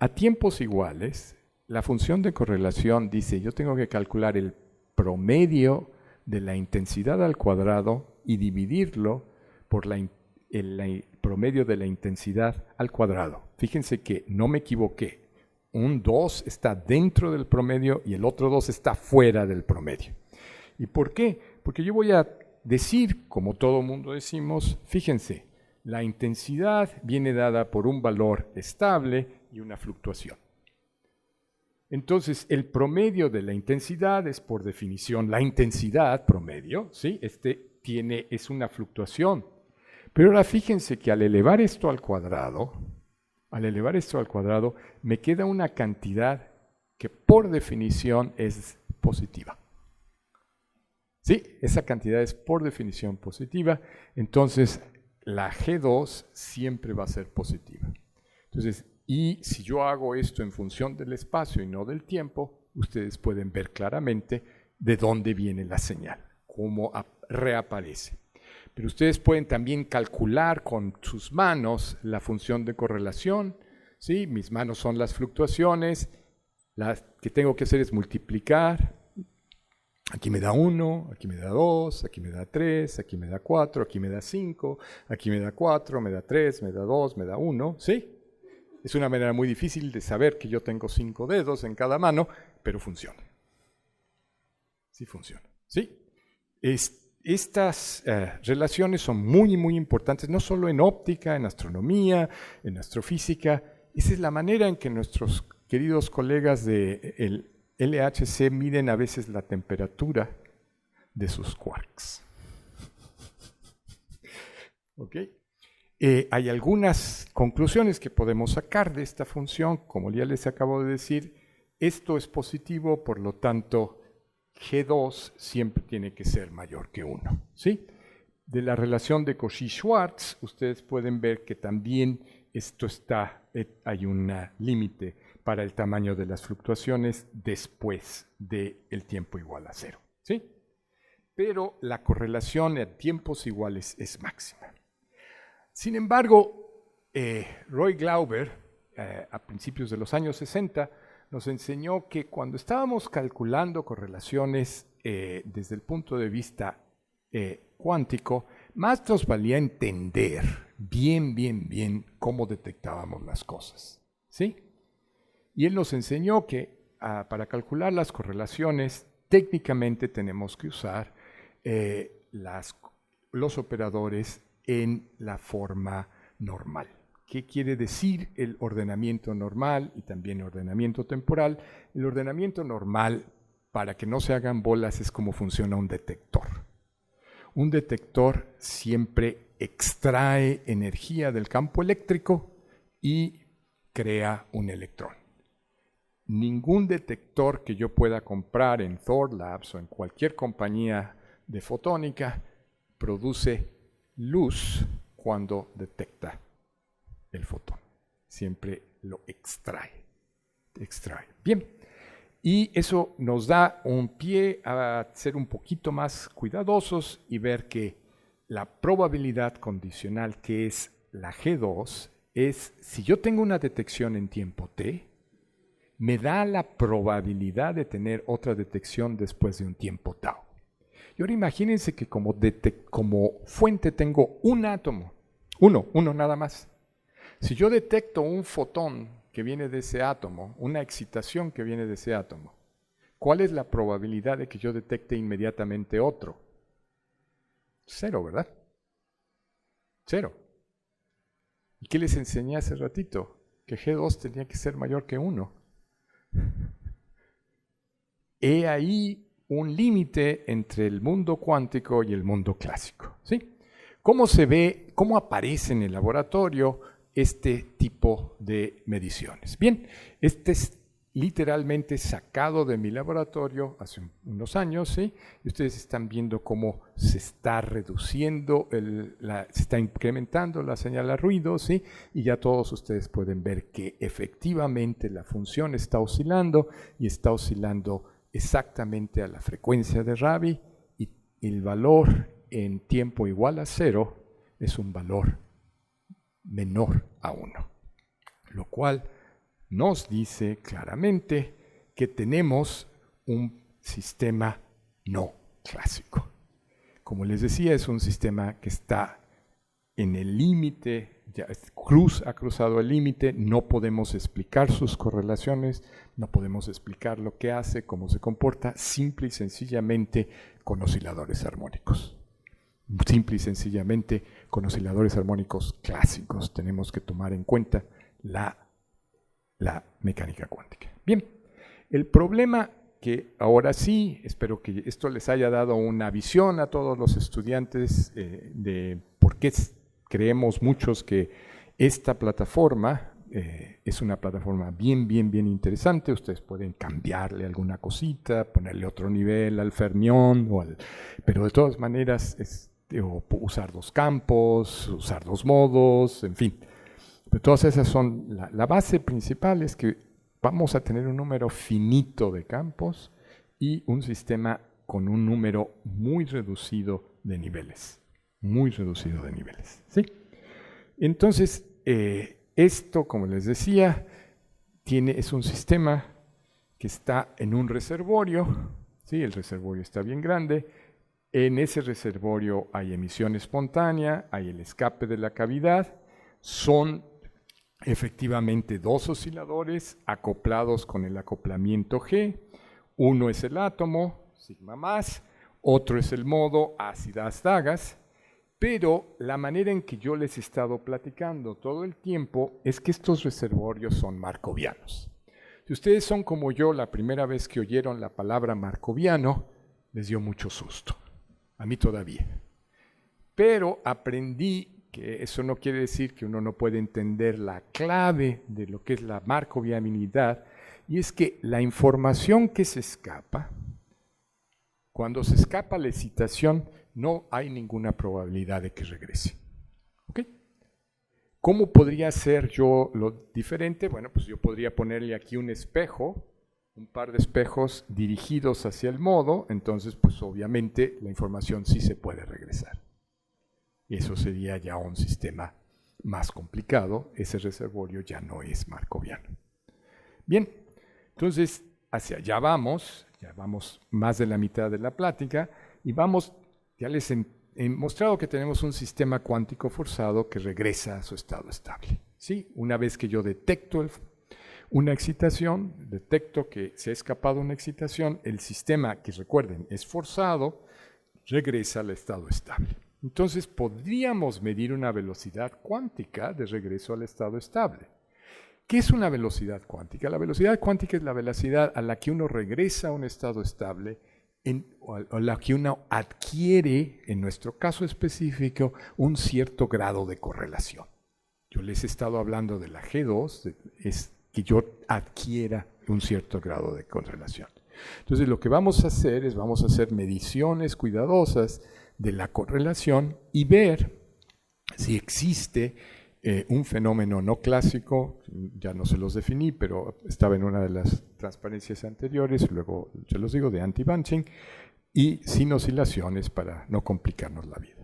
S1: A tiempos iguales, la función de correlación dice, yo tengo que calcular el promedio de la intensidad al cuadrado y dividirlo por el promedio de la intensidad al cuadrado. Fíjense que no me equivoqué. Un 2 está dentro del promedio y el otro 2 está fuera del promedio. ¿Y por qué? Porque yo voy a decir, como todo mundo decimos, fíjense, la intensidad viene dada por un valor estable y una fluctuación. Entonces, el promedio de la intensidad es por definición la intensidad promedio, ¿sí? Es una fluctuación. Pero ahora fíjense que al elevar esto al cuadrado, me queda una cantidad que por definición es positiva. ¿Sí? Esa cantidad es por definición positiva, entonces la G2 siempre va a ser positiva. Entonces, y si yo hago esto en función del espacio y no del tiempo, ustedes pueden ver claramente de dónde viene la señal, cómo reaparece. Pero ustedes pueden también calcular con sus manos la función de correlación. ¿Sí? Mis manos son las fluctuaciones. Lo que tengo que hacer es multiplicar. Aquí me da 1, aquí me da 2, aquí me da 3, aquí me da 4, aquí me da 5, aquí me da 4, me da 3, me da 2, me da 1. ¿Sí? Es una manera muy difícil de saber que yo tengo 5 dedos en cada mano, pero funciona. Sí funciona, ¿sí? Estas relaciones son muy, muy importantes, no solo en óptica, en astronomía, en astrofísica. Esa es la manera en que nuestros queridos colegas del LHC miden a veces la temperatura de sus quarks. ¿Ok? Hay algunas conclusiones que podemos sacar de esta función, como ya les acabo de decir. Esto es positivo, por lo tanto, G2 siempre tiene que ser mayor que 1, ¿sí? De la relación de Cauchy-Schwarz, ustedes pueden ver que también hay un límite para el tamaño de las fluctuaciones después del tiempo igual a 0, ¿sí? Pero la correlación a tiempos iguales es máxima. Sin embargo, Roy Glauber, a principios de los años 60, nos enseñó que cuando estábamos calculando correlaciones desde el punto de vista cuántico, más nos valía entender bien cómo detectábamos las cosas, ¿sí? Y él nos enseñó que para calcular las correlaciones, técnicamente tenemos que usar los operadores en la forma normal. ¿Qué quiere decir el ordenamiento normal y también ordenamiento temporal? El ordenamiento normal, para que no se hagan bolas, es como funciona un detector. Un detector siempre extrae energía del campo eléctrico y crea un electrón. Ningún detector que yo pueda comprar en Thor Labs o en cualquier compañía de fotónica produce luz cuando detecta el fotón. Siempre lo extrae. Bien. Y eso nos da un pie a ser un poquito más cuidadosos y ver que la probabilidad condicional, que es la G2, es si yo tengo una detección en tiempo t, me da la probabilidad de tener otra detección después de un tiempo tau. Y ahora imagínense que como fuente tengo un átomo, uno nada más. Si yo detecto un fotón que viene de ese átomo, una excitación que viene de ese átomo, ¿cuál es la probabilidad de que yo detecte inmediatamente otro? 0, ¿verdad? 0. ¿Y qué les enseñé hace ratito? Que G2 tenía que ser mayor que 1. He ahí un límite entre el mundo cuántico y el mundo clásico, ¿sí? ¿Cómo se ve, cómo aparece en el laboratorio este tipo de mediciones? Bien, este es literalmente sacado de mi laboratorio hace unos años, ¿sí? Y ustedes están viendo cómo se está reduciendo, se está incrementando la señal a ruido, ¿sí? Y ya todos ustedes pueden ver que efectivamente la función está oscilando y está oscilando exactamente a la frecuencia de Rabi, y el valor en tiempo igual a 0 es un valor menor a 1, lo cual nos dice claramente que tenemos un sistema no clásico. Como les decía, es un sistema que está en el límite, ya ha cruzado el límite, no podemos explicar sus correlaciones, no podemos explicar lo que hace, cómo se comporta, simple y sencillamente con osciladores armónicos. Simple y sencillamente con osciladores armónicos clásicos tenemos que tomar en cuenta la mecánica cuántica. Bien, el problema que ahora sí, espero que esto les haya dado una visión a todos los estudiantes de por qué creemos muchos que esta plataforma es una plataforma bien interesante. Ustedes pueden cambiarle alguna cosita, ponerle otro nivel al fermión, pero de todas maneras usar 2 campos, usar 2 modos, en fin. Pero todas esas son, la base principal es que vamos a tener un número finito de campos y un sistema con un número muy reducido de niveles. ¿Sí? Entonces, esto, como les decía, es un sistema que está en un reservorio, ¿sí? El reservorio está bien grande. En ese reservorio hay emisión espontánea, hay el escape de la cavidad, son efectivamente dos osciladores acoplados con el acoplamiento G. Uno es el átomo, sigma más, otro es el modo ácidas dagas, pero la manera en que yo les he estado platicando todo el tiempo es que estos reservorios son markovianos. Si ustedes son como yo, la primera vez que oyeron la palabra markoviano, les dio mucho susto. A mí todavía. Pero aprendí que eso no quiere decir que uno no puede entender la clave de lo que es la markovianidad, y es que la información que se escapa, cuando se escapa la excitación, no hay ninguna probabilidad de que regrese. ¿Ok? ¿Cómo podría ser yo lo diferente? Bueno, pues yo podría ponerle aquí un espejo, un par de espejos dirigidos hacia el modo, entonces pues obviamente la información sí se puede regresar. Y eso sería ya un sistema más complicado, ese reservorio ya no es markoviano. Bien, entonces hacia allá vamos, ya vamos más de la mitad de la plática, y vamos, ya les he mostrado que tenemos un sistema cuántico forzado que regresa a su estado estable. ¿Sí? Una vez que yo detecto una excitación, detecto que se ha escapado una excitación, el sistema, que recuerden, es forzado, regresa al estado estable. Entonces podríamos medir una velocidad cuántica de regreso al estado estable. ¿Qué es una velocidad cuántica? La velocidad cuántica es la velocidad a la que uno regresa a un estado estable o a la que uno adquiere, en nuestro caso específico, un cierto grado de correlación. Yo les he estado hablando de la G2, es que yo adquiera un cierto grado de correlación. Entonces lo que vamos a hacer es vamos a hacer mediciones cuidadosas de la correlación y ver si existe un fenómeno no clásico, ya no se los definí, pero estaba en una de las transparencias anteriores, luego se los digo, de anti-bunching, y sin oscilaciones para no complicarnos la vida.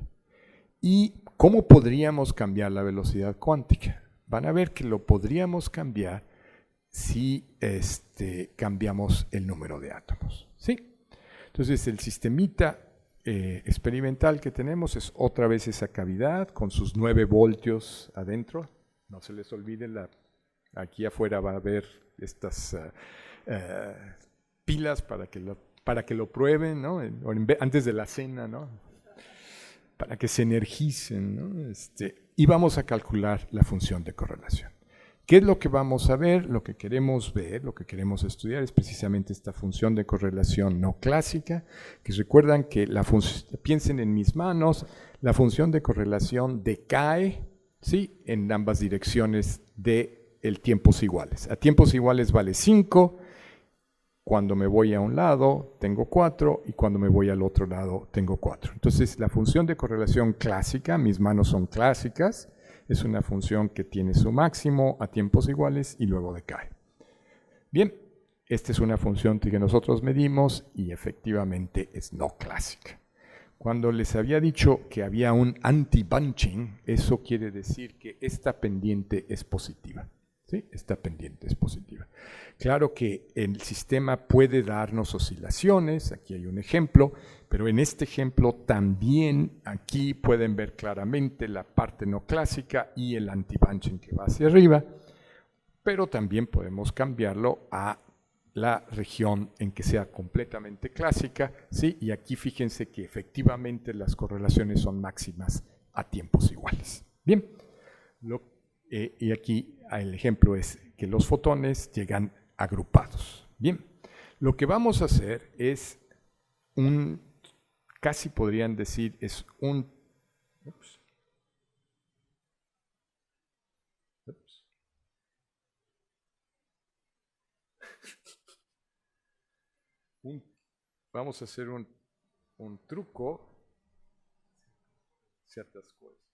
S1: ¿Y cómo podríamos cambiar la velocidad cuántica? Van a ver que lo podríamos cambiar si cambiamos el número de átomos. ¿Sí? Entonces el sistemita experimental que tenemos es otra vez esa cavidad con sus 9 voltios adentro. No se les olvide, aquí afuera va a haber estas pilas para que lo prueben, ¿no? Antes de la cena, ¿no? Para que se energicen, ¿no? Y vamos a calcular la función de correlación. ¿Qué es lo que vamos a ver? Lo que queremos ver, lo que queremos estudiar es precisamente esta función de correlación no clásica, que recuerdan que piensen en mis manos, la función de correlación decae, ¿sí?, en ambas direcciones de tiempos iguales. A tiempos iguales vale 5, cuando me voy a un lado tengo 4 y cuando me voy al otro lado tengo 4. Entonces la función de correlación clásica, mis manos son clásicas, es una función que tiene su máximo a tiempos iguales y luego decae. Bien, esta es una función que nosotros medimos y efectivamente es no clásica. Cuando les había dicho que había un anti-bunching, eso quiere decir que esta pendiente es positiva. ¿Sí? Esta pendiente es positiva. Claro que el sistema puede darnos oscilaciones, aquí hay un ejemplo, pero en este ejemplo también aquí pueden ver claramente la parte no clásica y el anti-bunching que va hacia arriba, pero también podemos cambiarlo a la región en que sea completamente clásica, ¿sí? Y aquí fíjense que efectivamente las correlaciones son máximas a tiempos iguales. Bien, y aquí el ejemplo es que los fotones llegan agrupados. Bien, lo que vamos a hacer es casi podrían decir, es vamos a hacer un truco. Se atascó eso.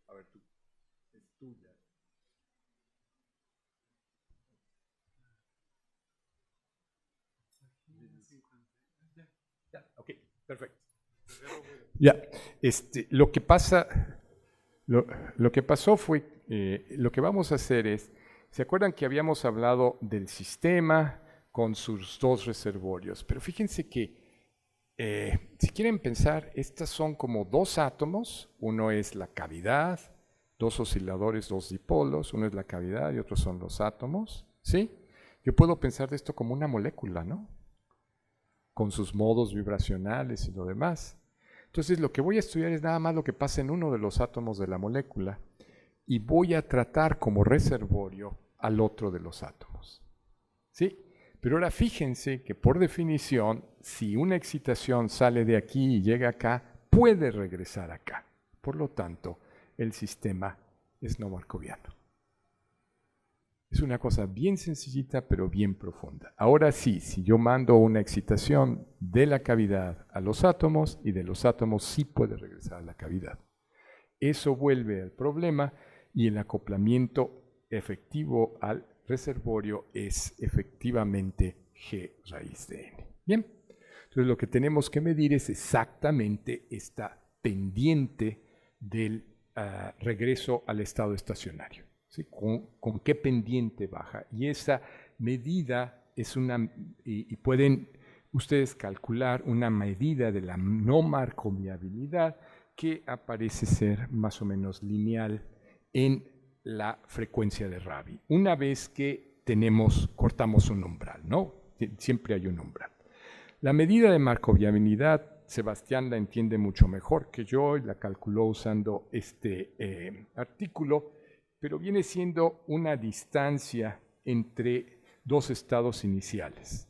S1: A ver, es tuya. Ya, ok, perfecto. Ya, lo que pasó fue, lo que vamos a hacer es, ¿se acuerdan que habíamos hablado del sistema con sus dos reservorios? Pero fíjense que, si quieren pensar, estas son como dos átomos, uno es la cavidad, dos osciladores, dos dipolos, uno es la cavidad y otros son los átomos, ¿sí? Yo puedo pensar de esto como una molécula, ¿no? Con sus modos vibracionales y lo demás. Entonces lo que voy a estudiar es nada más lo que pasa en uno de los átomos de la molécula y voy a tratar como reservorio al otro de los átomos, ¿sí? Pero ahora fíjense que por definición, si una excitación sale de aquí y llega acá, puede regresar acá. Por lo tanto, el sistema es no markoviano. Es una cosa bien sencillita, pero bien profunda. Ahora sí, si yo mando una excitación de la cavidad a los átomos, y de los átomos sí puede regresar a la cavidad. Eso vuelve al problema, y el acoplamiento efectivo al reservorio es efectivamente G raíz de n. Bien, entonces lo que tenemos que medir es exactamente esta pendiente del regreso al estado estacionario, ¿sí? ¿Con qué pendiente baja? Y esa medida es y pueden ustedes calcular una medida de la no markoviabilidad que aparece ser más o menos lineal en la frecuencia de Rabi. Una vez que cortamos un umbral, ¿no? Siempre hay un umbral. La medida de markoviabilidad, Sebastián la entiende mucho mejor que yo y la calculó usando este artículo, pero viene siendo una distancia entre dos estados iniciales.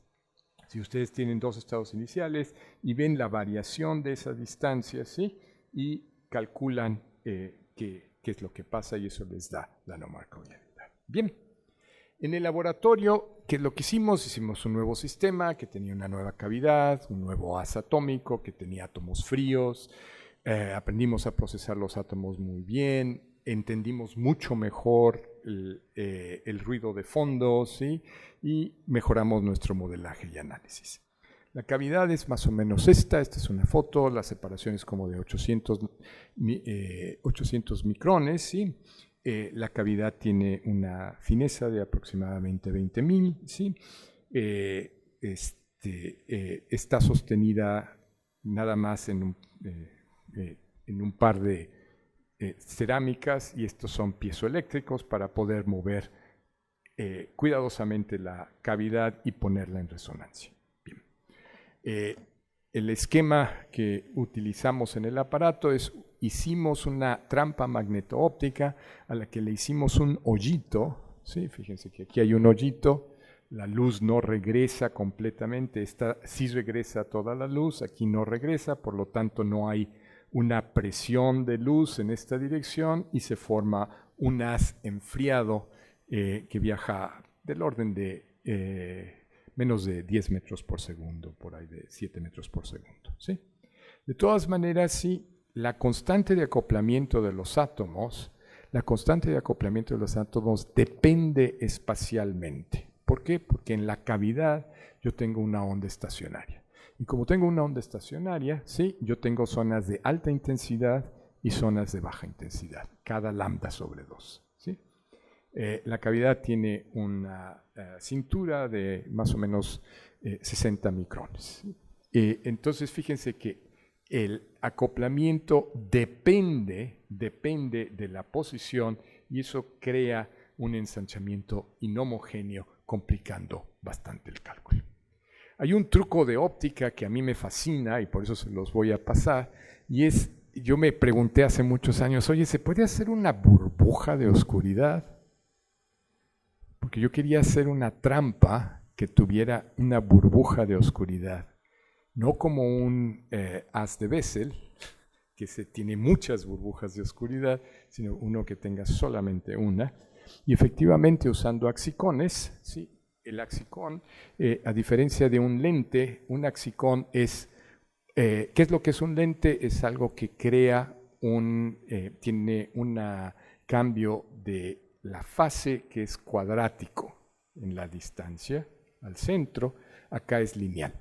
S1: Si ustedes tienen dos estados iniciales y ven la variación de esa distancia, ¿sí? Y calculan qué es lo que pasa y eso les da la no markoviabilidad. Bien, en el laboratorio, ¿qué es lo que hicimos? Hicimos un nuevo sistema que tenía una nueva cavidad, un nuevo haz atómico que tenía átomos fríos, aprendimos a procesar los átomos muy bien, entendimos mucho mejor el ruido de fondo, ¿sí? Y mejoramos nuestro modelaje y análisis. La cavidad es más o menos esta es una foto, la separación es como de 800 micrones, ¿sí? La cavidad tiene una fineza de aproximadamente 20.000, ¿sí? Está sostenida nada más en un par de cerámicas y estos son piezoeléctricos para poder mover cuidadosamente la cavidad y ponerla en resonancia. El esquema que utilizamos en el aparato es, hicimos una trampa magneto-óptica a la que le hicimos un hoyito, ¿sí? Fíjense que aquí hay un hoyito, la luz no regresa completamente, esta sí regresa toda la luz, aquí no regresa, por lo tanto no hay una presión de luz en esta dirección y se forma un haz enfriado que viaja del orden de menos de 10 metros por segundo, por ahí de 7 metros por segundo, ¿sí? De todas maneras, sí, la constante de acoplamiento de los átomos depende espacialmente. ¿Por qué? Porque en la cavidad yo tengo una onda estacionaria. Y como tengo una onda estacionaria, sí, yo tengo zonas de alta intensidad y zonas de baja intensidad, cada lambda sobre 2, ¿sí? La cavidad tiene una cintura de más o menos 60 micrones. Entonces, fíjense que el acoplamiento depende de la posición y eso crea un ensanchamiento inhomogéneo, complicando bastante el cálculo. Hay un truco de óptica que a mí me fascina y por eso se los voy a pasar, y yo me pregunté hace muchos años, oye, ¿se puede hacer una burbuja de oscuridad? Porque yo quería hacer una trampa que tuviera una burbuja de oscuridad, no como un haz de Bessel, que tiene muchas burbujas de oscuridad, sino uno que tenga solamente una. Y efectivamente usando axicones, ¿sí? El axicón, a diferencia de un lente, un axicón es, ¿qué es lo que es un lente? Es algo que crea tiene un cambio de la fase que es cuadrático en la distancia al centro, acá es lineal.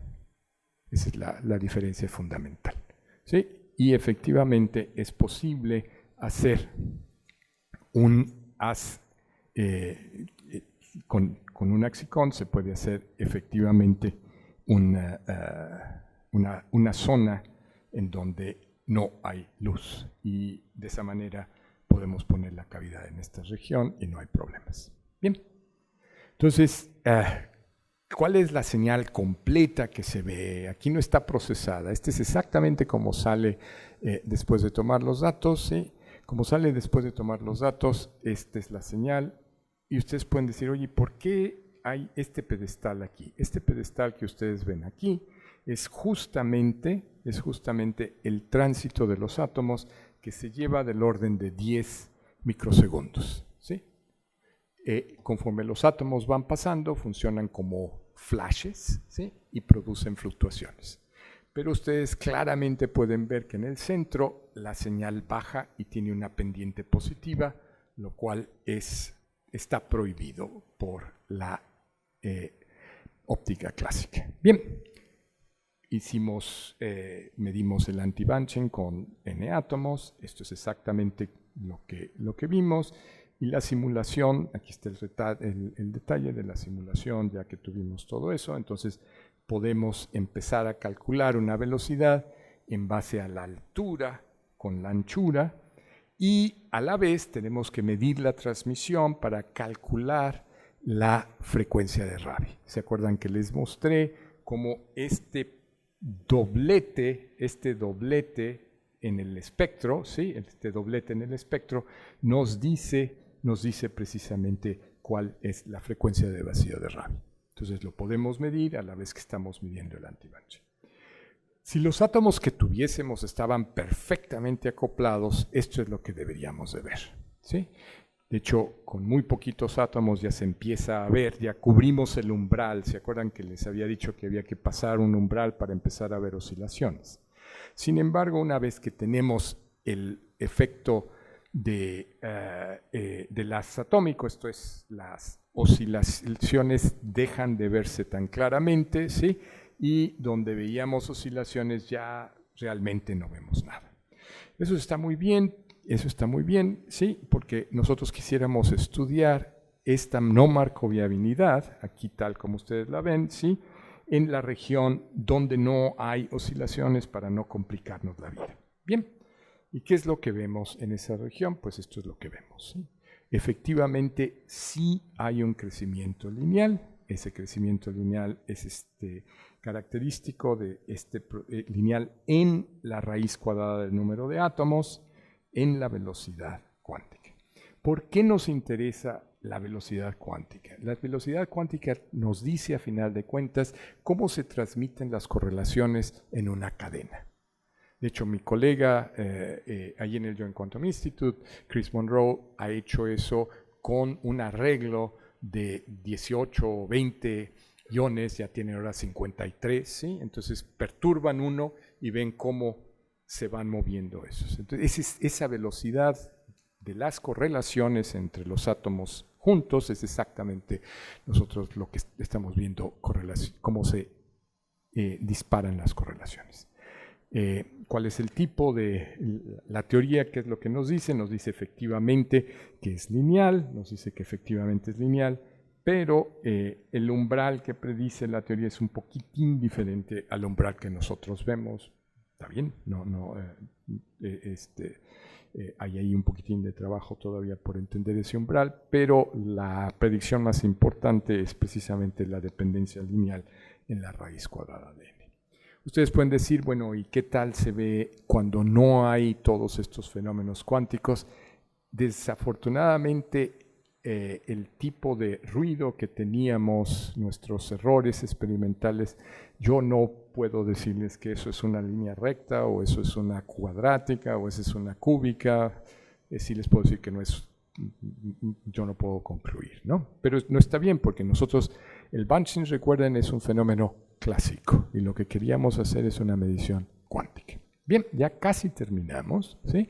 S1: Esa es la diferencia fundamental, ¿sí? Y efectivamente es posible hacer un haz con un axicón, se puede hacer efectivamente una zona en donde no hay luz y de esa manera podemos poner la cavidad en esta región y no hay problemas. Bien, entonces, ¿cuál es la señal completa que se ve? Aquí no está procesada. Este es exactamente como sale después de tomar los datos, ¿sí? Como sale después de tomar los datos, esta es la señal. Y ustedes pueden decir, oye, ¿por qué hay este pedestal aquí? Este pedestal que ustedes ven aquí es justamente el tránsito de los átomos que se lleva del orden de 10 microsegundos, ¿sí? Conforme los átomos van pasando, funcionan como flashes, ¿sí? Y producen fluctuaciones. Pero ustedes claramente pueden ver que en el centro la señal baja y tiene una pendiente positiva, lo cual está prohibido por la óptica clásica. Bien, medimos el anti-bunching con n átomos, esto es exactamente lo que vimos, y la simulación, aquí está el detalle de la simulación, ya que tuvimos todo eso, entonces podemos empezar a calcular una velocidad en base a la altura con la anchura, y a la vez tenemos que medir la transmisión para calcular la frecuencia de Rabi. ¿Se acuerdan que les mostré cómo este doblete en el espectro, ¿sí? Este doblete en el espectro nos dice precisamente cuál es la frecuencia de vacío de Rabi? Entonces lo podemos medir a la vez que estamos midiendo el anti-bunching. Si los átomos que tuviésemos estaban perfectamente acoplados, esto es lo que deberíamos de ver, ¿sí? De hecho, con muy poquitos átomos ya se empieza a ver, ya cubrimos el umbral. ¿Se acuerdan que les había dicho que había que pasar un umbral para empezar a ver oscilaciones? Sin embargo, una vez que tenemos el efecto de las atómico, esto es, las oscilaciones dejan de verse tan claramente, ¿sí? Y donde veíamos oscilaciones ya realmente no vemos nada. Eso está muy bien, ¿sí? Porque nosotros quisiéramos estudiar esta no marcoviabilidad, aquí tal como ustedes la ven, ¿sí? En la región donde no hay oscilaciones para no complicarnos la vida. Bien, ¿y qué es lo que vemos en esa región? Pues esto es lo que vemos, ¿sí? Efectivamente, sí hay un crecimiento lineal. Ese crecimiento lineal es característico de lineal en la raíz cuadrada del número de átomos en la velocidad cuántica. ¿Por qué nos interesa la velocidad cuántica? La velocidad cuántica nos dice, a final de cuentas, cómo se transmiten las correlaciones en una cadena. De hecho, mi colega allí en el Joint Quantum Institute, Chris Monroe, ha hecho eso con un arreglo de 18 o 20 iones, ya tienen ahora 53, ¿sí? Entonces perturban uno y ven cómo se van moviendo esos. Entonces, esa velocidad de las correlaciones entre los átomos juntos es exactamente nosotros lo que estamos viendo, cómo se disparan las correlaciones. ¿Cuál es el tipo de la teoría? ¿Qué es lo que nos dice? Nos dice efectivamente que es lineal, nos dice que efectivamente es lineal, pero el umbral que predice la teoría es un poquitín diferente al umbral que nosotros vemos. ¿Está bien? Hay ahí un poquitín de trabajo todavía por entender ese umbral, pero la predicción más importante es precisamente la dependencia lineal en la raíz cuadrada de n. Ustedes pueden decir, bueno, ¿y qué tal se ve cuando no hay todos estos fenómenos cuánticos? Desafortunadamente, el tipo de ruido que teníamos, nuestros errores experimentales, yo no puedo decirles que eso es una línea recta, o eso es una cuadrática, o eso es una cúbica. Sí les puedo decir que no es, yo no puedo concluir, ¿no? Pero no está bien, porque nosotros, el bunching, recuerden, es un fenómeno clásico, y lo que queríamos hacer es una medición cuántica. Bien, ya casi terminamos, ¿sí?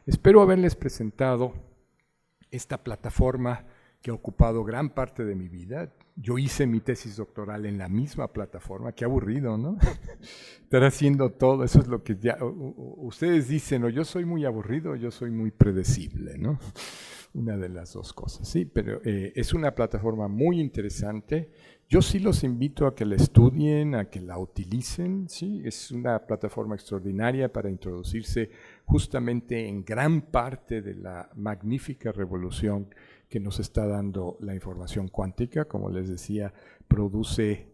S1: Espero haberles presentado esta plataforma que ha ocupado gran parte de mi vida. Yo hice mi tesis doctoral en la misma plataforma. Qué aburrido, ¿no? Estar haciendo todo, eso es lo que ya ustedes dicen, o yo soy muy aburrido o yo soy muy predecible, ¿no? Una de las dos cosas, sí, pero es una plataforma muy interesante. Yo sí los invito a que la estudien, a que la utilicen, ¿sí? Es una plataforma extraordinaria para introducirse justamente en gran parte de la magnífica revolución que nos está dando la información cuántica. Como les decía, produce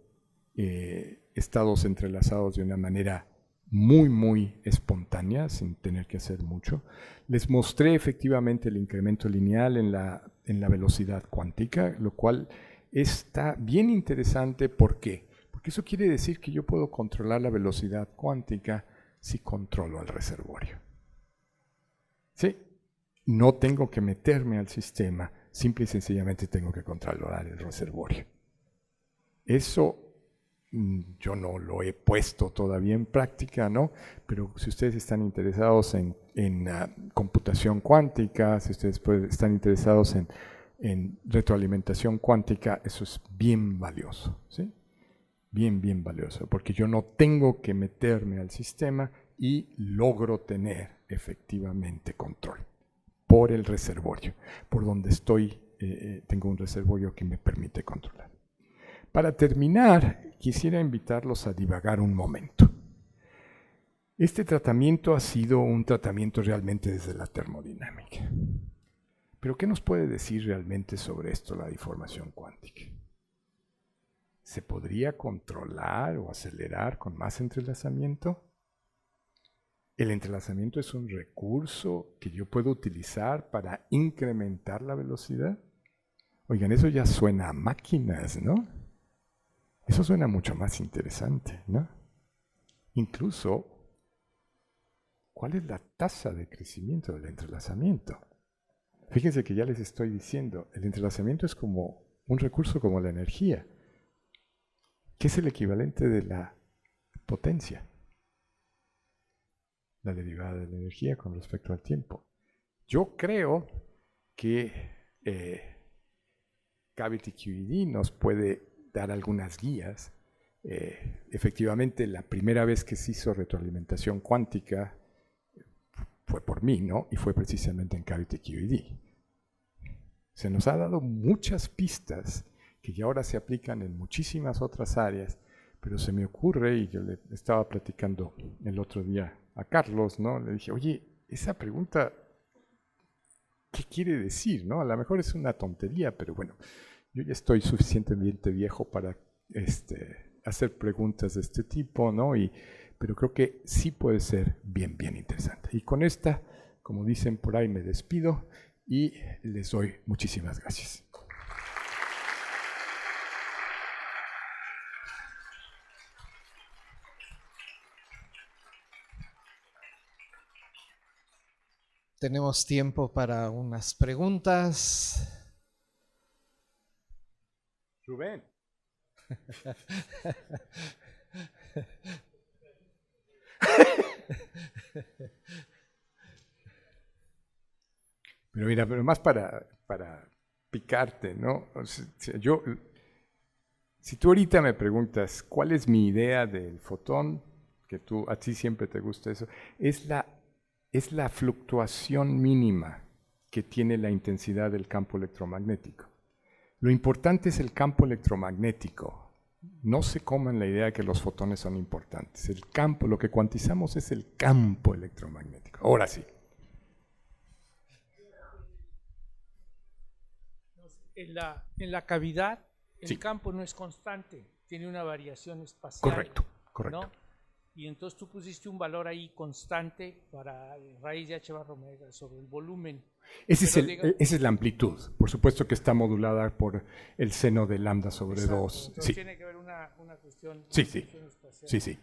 S1: estados entrelazados de una manera muy, muy espontánea, sin tener que hacer mucho. Les mostré efectivamente el incremento lineal en la velocidad cuántica, lo cual está bien interesante. ¿Por qué? Porque eso quiere decir que yo puedo controlar la velocidad cuántica si controlo al reservorio. ¿Sí? No tengo que meterme al sistema, simple y sencillamente tengo que controlar el reservorio. Eso yo no lo he puesto todavía en práctica, ¿no? Pero si ustedes están interesados en computación cuántica, si ustedes están interesados en retroalimentación cuántica, eso es bien valioso, ¿sí? Bien valioso, porque yo no tengo que meterme al sistema y logro tener efectivamente control por el reservorio, por donde estoy, tengo un reservorio que me permite controlar. Para terminar, quisiera invitarlos a divagar un momento. Este tratamiento ha sido un tratamiento realmente desde la termodinámica. Pero ¿qué nos puede decir realmente sobre esto la deformación cuántica? ¿Se podría controlar o acelerar con más entrelazamiento? ¿El entrelazamiento es un recurso que yo puedo utilizar para incrementar la velocidad? Oigan, eso ya suena a máquinas, ¿no? Eso suena mucho más interesante, ¿no? Incluso, ¿cuál es la tasa de crecimiento del entrelazamiento? Fíjense que ya les estoy diciendo, el entrelazamiento es como un recurso como la energía, que es el equivalente de la potencia, la derivada de la energía con respecto al tiempo. Yo creo que Cavity QED nos puede dar algunas guías. Efectivamente, la primera vez que se hizo retroalimentación cuántica fue por mí, ¿no? Y fue precisamente en Cavity QED. Se nos ha dado muchas pistas que ya ahora se aplican en muchísimas otras áreas, pero se me ocurre, y yo le estaba platicando el otro día a Carlos, ¿no? Le dije, oye, esa pregunta, ¿qué quiere decir, no? A lo mejor es una tontería, pero bueno, yo ya estoy suficientemente viejo para hacer preguntas de este tipo, ¿no? Pero creo que sí puede ser bien interesante. Y con esta, como dicen por ahí, me despido y les doy muchísimas gracias.
S2: Tenemos tiempo para unas preguntas.
S1: Rubén. Pero mira, pero más para picarte, ¿no? O sea, si tú ahorita me preguntas cuál es mi idea del fotón, que a ti siempre te gusta eso, es la fluctuación mínima que tiene la intensidad del campo electromagnético. Lo importante es el campo electromagnético. No se coman la idea de que los fotones son importantes. El campo, lo que cuantizamos es el campo electromagnético. Ahora sí.
S3: En la cavidad, el campo no es constante, tiene una variación espacial.
S1: Correcto.
S3: ¿No? Y entonces tú pusiste un valor ahí constante para raíz de h barra omega sobre el volumen.
S1: Esa es la amplitud. Por supuesto que está modulada por el seno de lambda sobre 2.
S3: Entonces
S1: sí.
S3: Tiene que haber una cuestión,
S1: espacial. Sí.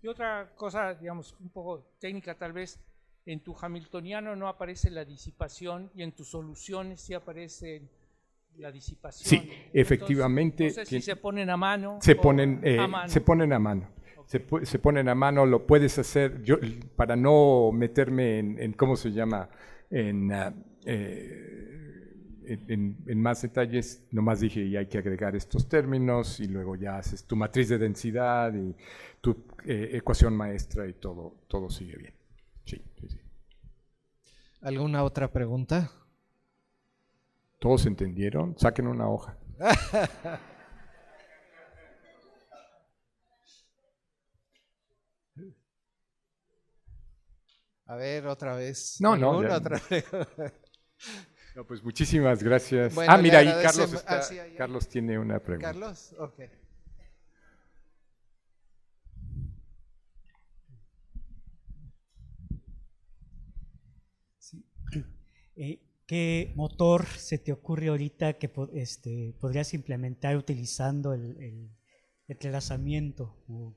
S3: Y otra cosa, digamos, un poco técnica tal vez, en tu hamiltoniano no aparece la disipación y en tus soluciones sí aparece la disipación.
S1: Sí, efectivamente.
S3: Entonces, no sé si se ponen a mano.
S1: Se ponen a mano.
S3: Okay.
S1: Se ponen a mano, lo puedes hacer, yo para no meterme en ¿cómo se llama? En más detalles, nomás dije, y hay que agregar estos términos, y luego ya haces tu matriz de densidad y tu ecuación maestra y todo sigue bien. Sí.
S2: ¿Alguna otra pregunta?
S1: ¿Todos entendieron? Saquen una hoja.
S2: A ver, otra vez.
S1: No, no,
S2: ¿Alguna
S1: ya.
S2: otra vez?
S1: No, pues muchísimas gracias.
S2: Bueno,
S1: Mira, ahí
S2: le
S1: Carlos,
S2: agradecemos- sí, ahí.
S1: Carlos tiene una pregunta.
S2: Carlos, ok.
S4: Sí. ¿Qué motor se te ocurre ahorita que podrías implementar utilizando el entrelazamiento? O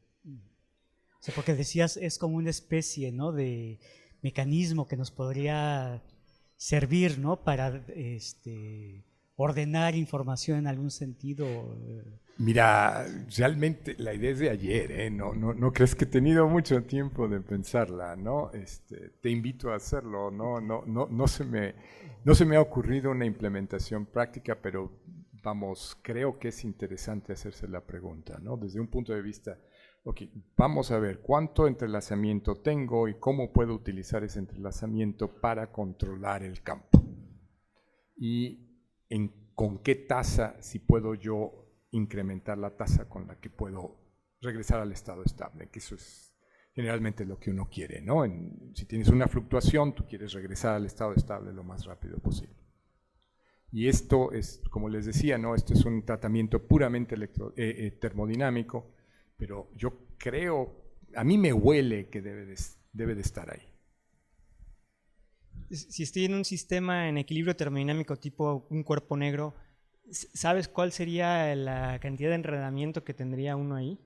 S4: sea, porque decías, es como una especie, ¿no?, de mecanismo que nos podría servir, ¿no?, para ordenar información en algún sentido.
S1: Mira, realmente la idea es de ayer, ¿eh? No crees que he tenido mucho tiempo de pensarla, ¿no? Te invito a hacerlo, no se me ha ocurrido una implementación práctica, pero vamos, creo que es interesante hacerse la pregunta, ¿no? Desde un punto de vista, ok, vamos a ver cuánto entrelazamiento tengo y cómo puedo utilizar ese entrelazamiento para controlar el campo. Y con qué tasa, si puedo yo incrementar la tasa con la que puedo regresar al estado estable, que eso es generalmente lo que uno quiere, ¿no? Si tienes una fluctuación, tú quieres regresar al estado estable lo más rápido posible. Y esto es, como les decía, ¿no? Esto es un tratamiento puramente termodinámico, pero yo creo, a mí me huele que debe de estar ahí.
S5: Si estoy en un sistema en equilibrio termodinámico tipo un cuerpo negro, ¿sabes cuál sería la cantidad de enredamiento que tendría uno ahí?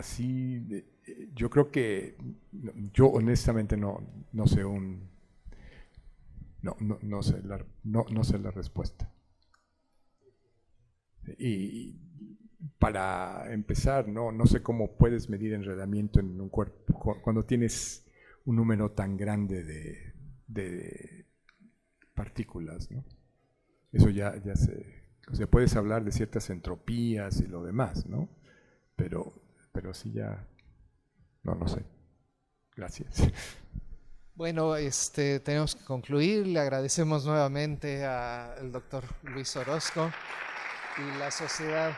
S1: Sí, yo creo que, yo honestamente no sé no sé la respuesta. Y para empezar, no sé cómo puedes medir enredamiento en un cuerpo cuando tienes un número tan grande de partículas, ¿no? Eso ya o sea, puedes hablar de ciertas entropías y lo demás, ¿no? Pero sí ya, no sé. Gracias.
S2: Bueno, tenemos que concluir. Le agradecemos nuevamente al doctor Luis Orozco y la Sociedad